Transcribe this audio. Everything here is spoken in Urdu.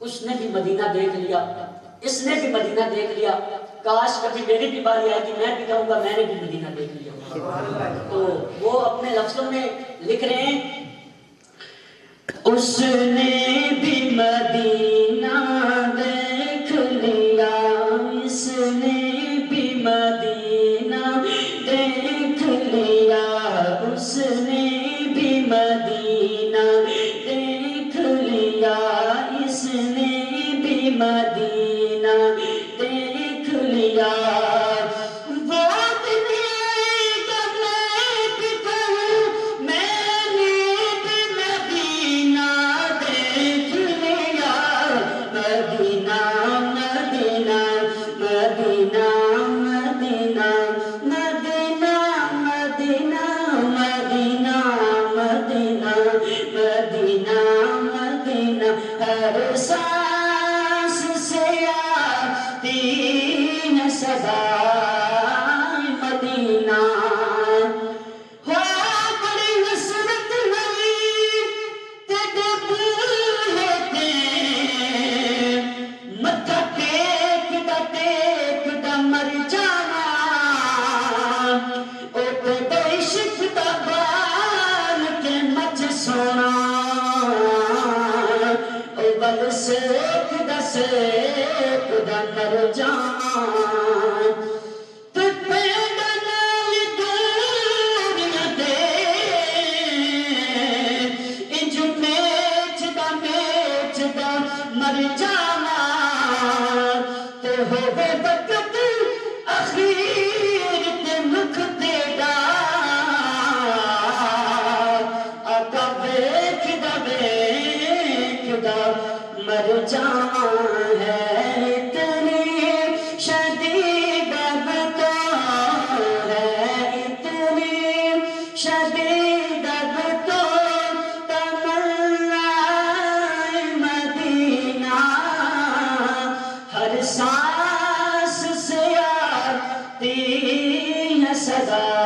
اس نے بھی مدینہ دیکھ لیا، اس نے بھی مدینہ دیکھ لیا، کاش کبھی میری بھی باری آئے گی میں بھی کہوں گا میں نے بھی مدینہ دیکھ لیا۔ تو وہ اپنے لفظوں میں لکھ رہے ہیں اس نے بھی مدینہ دیکھ لیا، اس نے بھی مدینہ دیکھ لیا، اس نے بھی مدینہ دیکھ لیا، اس نے بھی مدینہ دیکھ لیا۔ سانس سے آتی ہے صدا